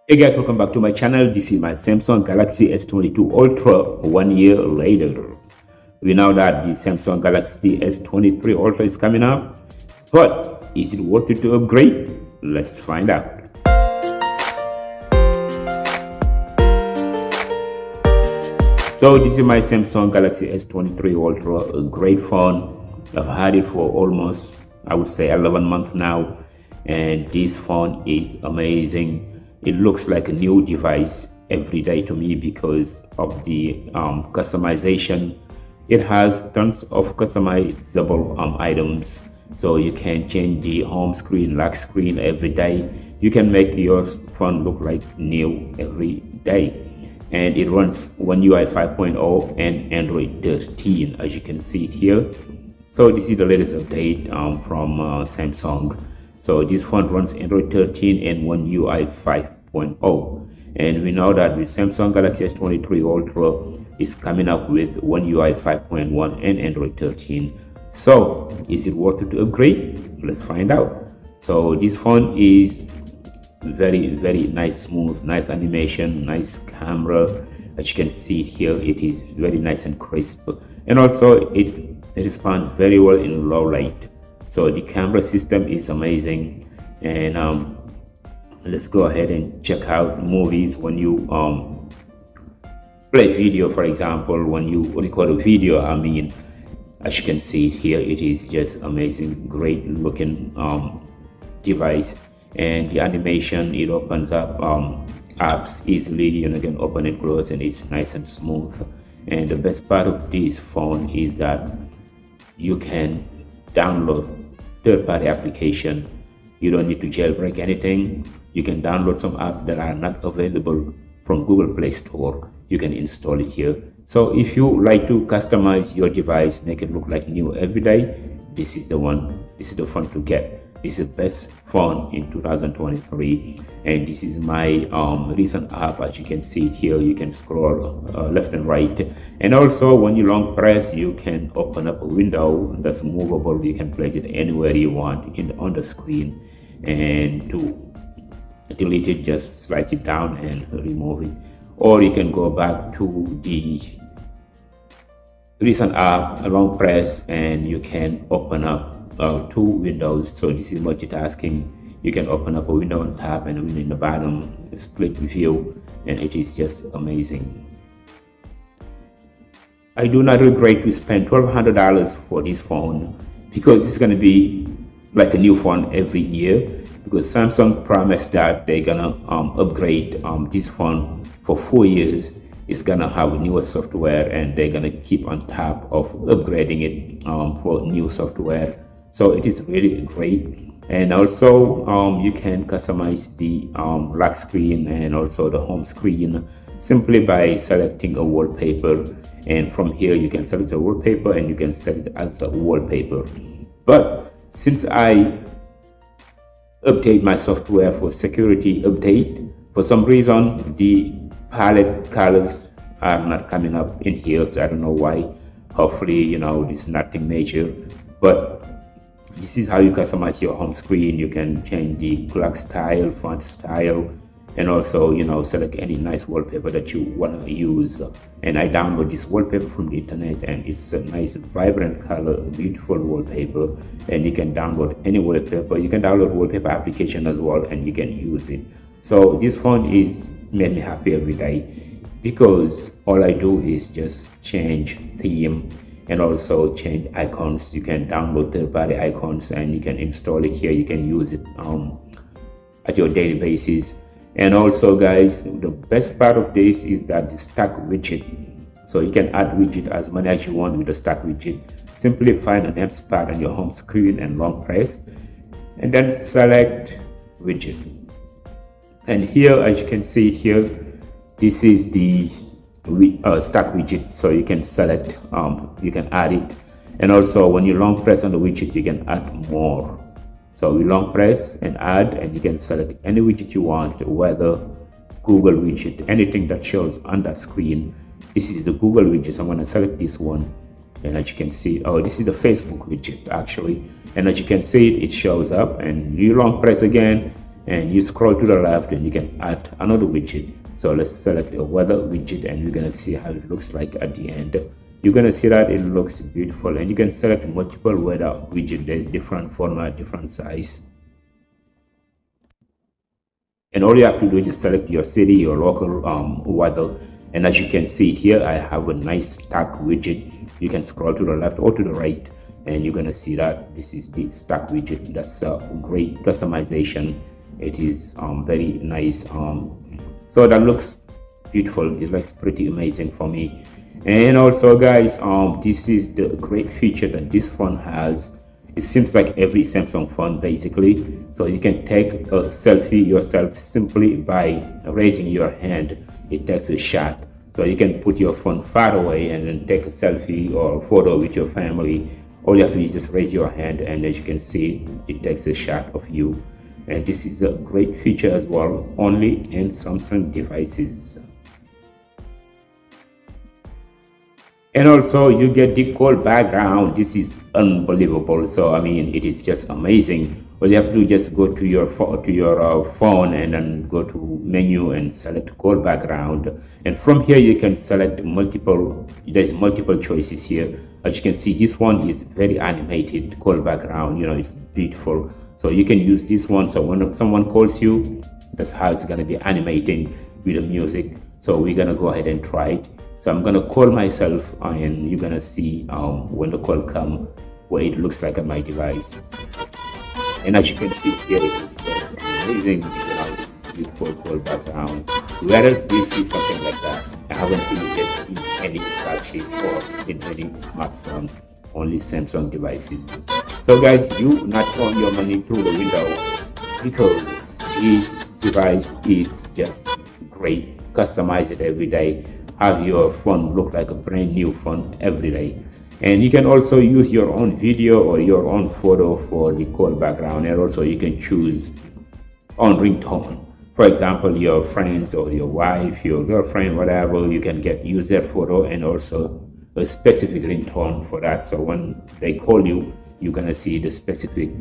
Hey guys, welcome back to my channel. This is my Samsung Galaxy S22 Ultra 1 year later. We know that the Samsung Galaxy S23 Ultra is coming up, but is it worth it to upgrade? Let's find out. So this is my Samsung Galaxy S23 Ultra, a great phone. I've had it for almost, I would say, 11 months now, and this phone is amazing. It looks like a new device every day to me because of the customization. It has tons of customizable items, so you can change the home screen, lock screen every day. You can make your phone look like new every day. And it runs One UI 5.0 and Android 13, as you can see it here. So this is the latest update from Samsung. So this phone runs Android 13 and One UI 5.0. And we know that with Samsung Galaxy S23 Ultra is coming up with One UI 5.1 and Android 13. So is it worth it to upgrade? Let's find out. So this phone is very nice, smooth, nice animation, nice camera. As you can see here, it is very nice and crisp, and also it responds very well in low light. So the camera system is amazing. And let's go ahead and check out movies. When you play video, for example, when you record a video, as you can see it here, it is just amazing, great looking device. And the animation, it opens up apps easily. You can open and close, and it's nice and smooth. And the best part of this phone is that you can download third-party application. You don't need to jailbreak anything. You can download some apps that are not available from Google Play Store. You can install it here. So if you like to customize your device, make it look like new every day, this is the one. This is the phone to get. This is the best phone in 2023, and this is my recent app. As you can see it here, you can scroll left and right, and also when you long press, you can open up a window that's movable. You can place it anywhere you want on the screen, and to delete it, just slide it down and remove it, or you can go back to the recent app, a long press, and you can open up two windows. So this is multitasking. You can open up a window on top and a window in the bottom, split view, and it is just amazing. I do not regret to spend $1,200 for this phone, because it's going to be like a new phone every year, because Samsung promised that they're gonna upgrade this phone for 4 years. It's gonna have newer software, and they're gonna keep on top of upgrading it for new software. So it is really great. And also you can customize the lock screen and also the home screen simply by selecting a wallpaper. And from here you can select a wallpaper, and you can set it as a wallpaper. But since I update my software for security update, for some reason the palette colors are not coming up in here, so I don't know why. Hopefully, this is nothing major, but this is how you customize your home screen. You can change the clock style, font style, and also select any nice wallpaper that you want to use. And I download this wallpaper from the internet, and it's a nice vibrant color, beautiful wallpaper. And you can download any wallpaper. You can download wallpaper application as well, and you can use it. So this phone is made me happy every day, because all I do is just change theme and also change icons. You can download third-party icons, and you can install it here. You can use it at your daily basis. And also, guys, the best part of this is that the stack widget. So you can add widget as many as you want with the stack widget. Simply find an empty spot on your home screen and long press, and then select widget. And here, as you can see it here, this is the stack widget. So you can select, you can add it, and also when you long press on the widget, you can add more. So we long press and add, and you can select any widget you want, whether Google widget, anything that shows on that screen. This is the Google widget, so I'm going to select this one, and as you can see, this is the Facebook widget actually, and as you can see, it shows up, and you long press again, and you scroll to the left and you can add another widget. So let's select a weather widget, and you're gonna see how it looks like at the end. You're gonna see that it looks beautiful, and you can select multiple weather widget. There's different format, different size, and all you have to do is just select your city, your local weather. And as you can see it here, I have a nice stack widget. You can scroll to the left or to the right, and you're gonna see that this is the stack widget. That's a great customization. It is very nice. So that looks beautiful. It looks pretty amazing for me. And also, guys, this is the great feature that this phone has. It seems like every Samsung phone basically. So you can take a selfie yourself simply by raising your hand. It takes a shot. So you can put your phone far away and then take a selfie or a photo with your family. All you have to do is just raise your hand, and as you can see, it takes a shot of you. And this is a great feature as well, only in Samsung devices. And also you get the cool background. This is unbelievable. So I mean, it is just amazing. All you have to do is just go to your phone and then go to menu and select cool background. And from here you can select multiple. There's multiple choices here. As you can see, this one is very animated cool background. You know, it's beautiful. So you can use this one. So when someone calls you, that's how it's gonna be animating with the music. So we're gonna go ahead and try it. So I'm gonna call myself, and you're gonna see when the call comes, what it looks like on my device. And as you can see here, it is just amazing. You know, it's beautiful call background. Where else do you see something like that? I haven't seen it yet in any flagship or in any smartphone, only Samsung devices. So guys, you not throw your money through the window, because this device is just great. Customize it every day. Have your phone look like a brand new phone every day. And you can also use your own video or your own photo for the call background, and also you can choose on ringtone. For example, your friends or your wife, your girlfriend, whatever, you can use their photo and also a specific ringtone for that. So when they call you, you're gonna see the specific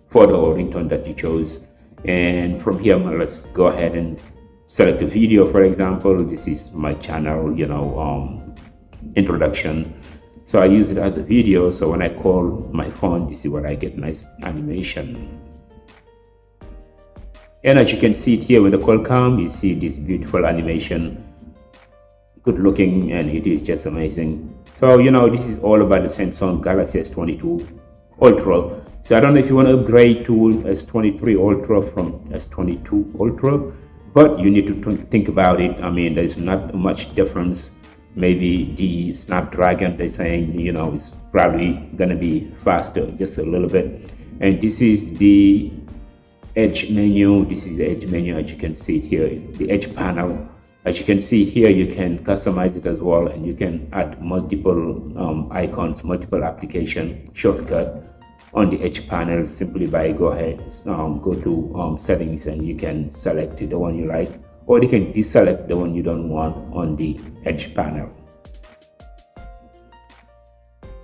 photo or ringtone that you chose. And from here, let's go ahead and select a video. For example, this is my channel, you know, introduction. So I use it as a video. So when I call my phone, this is where I get nice animation. And as you can see it here, when the call comes, you see this beautiful animation, good looking, and it is just amazing. So, you know, this is all about the Samsung Galaxy S22 Ultra. So I don't know if you want to upgrade to S23 Ultra from S22 Ultra, but you need to think about it. I mean, there's not much difference. Maybe the Snapdragon, they're saying, you know, it's probably gonna be faster just a little bit. And this is the edge menu. This is the edge menu, as you can see it here, the edge panel. As you can see here, you can customize it as well, and you can add multiple icons, multiple application shortcut on the edge panel simply by go to settings, and you can select the one you like, or you can deselect the one you don't want on the edge panel.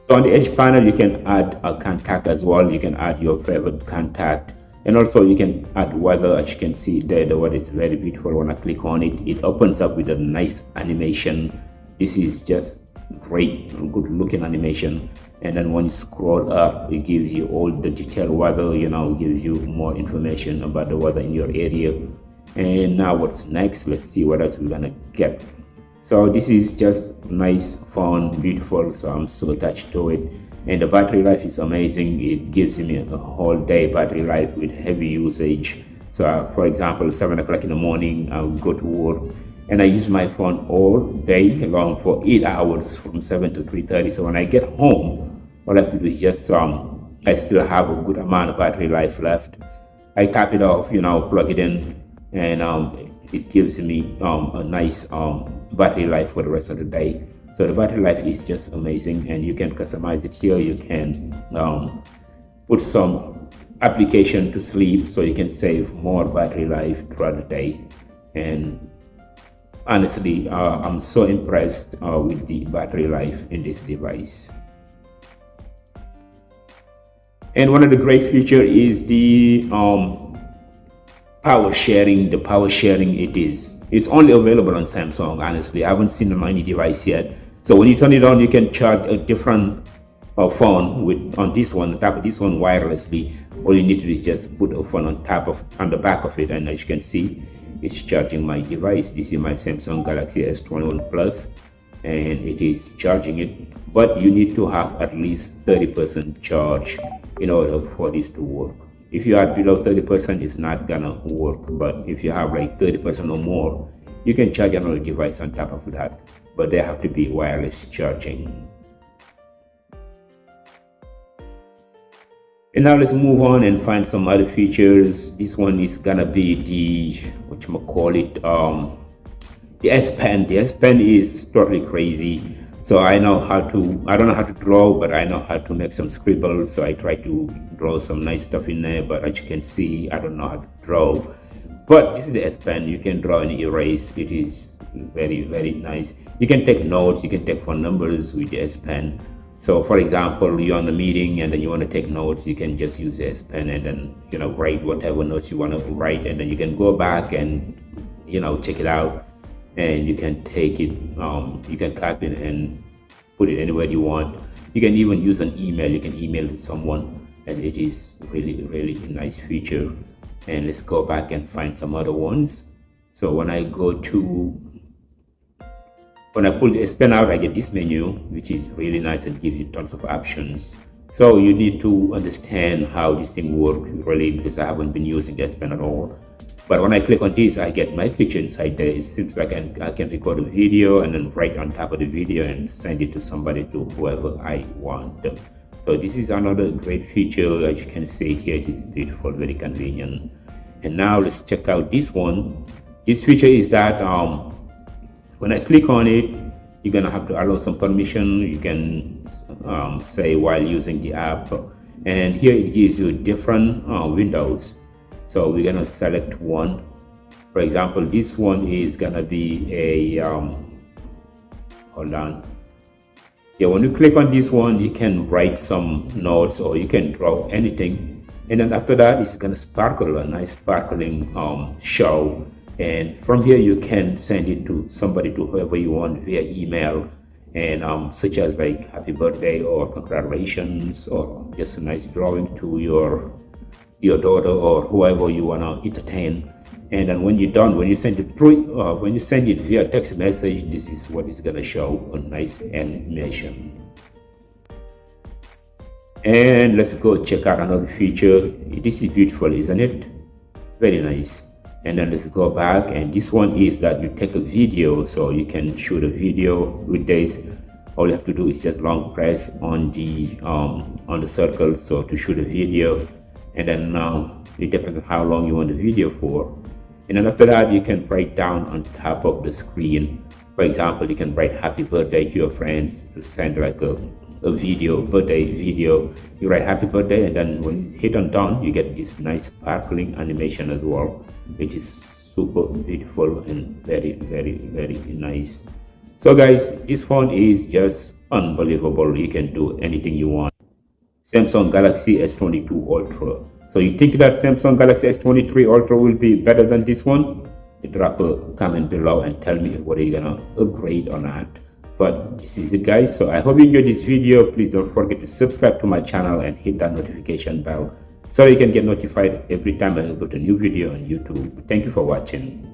So on the edge panel, you can add a contact as well. You can add your favorite contact, and also you can add weather. As you can see there, the weather is very beautiful. When I click on it, it opens up with a nice animation. This is just great, good looking animation. And then when you scroll up, it gives you all the detailed weather, you know, gives you more information about the weather in your area. And now what's next? Let's see what else we're gonna get. So this is just nice, fun, beautiful. So I'm so attached to it. And the battery life is amazing. It gives me a whole day battery life with heavy usage. So for example, 7 o'clock in the morning, I'll go to work, and I use my phone all day long for 8 hours from 7 to 3:30. So when I get home, all I have to do is just I still have a good amount of battery life left. I tap it off, you know, plug it in, and it gives me a nice battery life for the rest of the day. So the battery life is just amazing, and you can customize it here. You can put some application to sleep, so you can save more battery life throughout the day. And honestly, I'm so impressed with the battery life in this device. And one of the great features is the the power sharing, it's only available on Samsung. Honestly, I haven't seen it on any device yet. So when you turn it on, you can charge a different phone on this one, on top of this one, wirelessly. All you need to do is just put a phone on the back of it, and as you can see, it's charging my device. This is my Samsung Galaxy S21 Plus, and it is charging it. But you need to have at least 30% charge in order for this to work. If you are below 30%, it's not gonna work. But if you have like 30% or more, you can charge another device on top of that. But they have to be wireless charging. And now let's move on and find some other features. This one is gonna be the the S Pen. The S Pen is totally crazy. So I don't know how to draw, but I know how to make some scribbles. So I try to draw some nice stuff in there, but as you can see, I don't know how to draw. But this is the S Pen. You can draw and erase. It is very, very nice. You can take notes, you can take phone numbers with the S Pen. So for example, you're on a meeting and then you want to take notes, you can just use the S Pen and then write whatever notes you want to write, and then you can go back and check it out, and you can take it, you can copy it and put it anywhere you want. You can even use an email, you can email it to someone, and it is really, really a nice feature. And let's go back and find some other ones. So when I pull the S Pen out, I get this menu, which is really nice and gives you tons of options. So you need to understand how this thing works really, because I haven't been using the S Pen at all. But when I click on this, I get my picture inside there. It seems like I can record a video and then write on top of the video and send it to somebody, to whoever I want. So this is another great feature. As you can see here, it is beautiful, very convenient. And now let's check out this one. This feature is that when I click on it, you're gonna have to allow some permission. You can say while using the app, and here it gives you different windows. So we're gonna select one. For example, this one is gonna be a hold on. Yeah, when you click on this one, you can write some notes or you can draw anything, and then after that, it's gonna sparkle, a nice sparkling show. And from here, you can send it to somebody, to whoever you want, via email, and such as like happy birthday or congratulations, or just a nice drawing to your daughter or whoever you want to entertain. And then when you're done, when you send it via text message, this is what it's gonna show, a nice animation. And let's go check out another feature. This is beautiful, isn't it? Very nice. And then let's go back, and this one is that you take a video, so you can shoot a video with this. All you have to do is just long press on the circle, so to shoot a video, and then it depends on how long you want the video for. And then after that, you can write down on top of the screen. For example, you can write happy birthday to your friends, to send like a birthday video. You write happy birthday, and then when it's hit on done, you get this nice sparkling animation as well, which is super beautiful and very, very, very nice. So guys, this phone is just unbelievable. You can do anything you want. Samsung Galaxy S22 Ultra. So you think that Samsung Galaxy S23 Ultra will be better than this one? Drop a comment below and tell me whether you're gonna upgrade or not. But this is it, guys. So I hope you enjoyed this video. Please don't forget to subscribe to my channel and hit that notification bell so you can get notified every time I upload a new video on YouTube. Thank you for watching.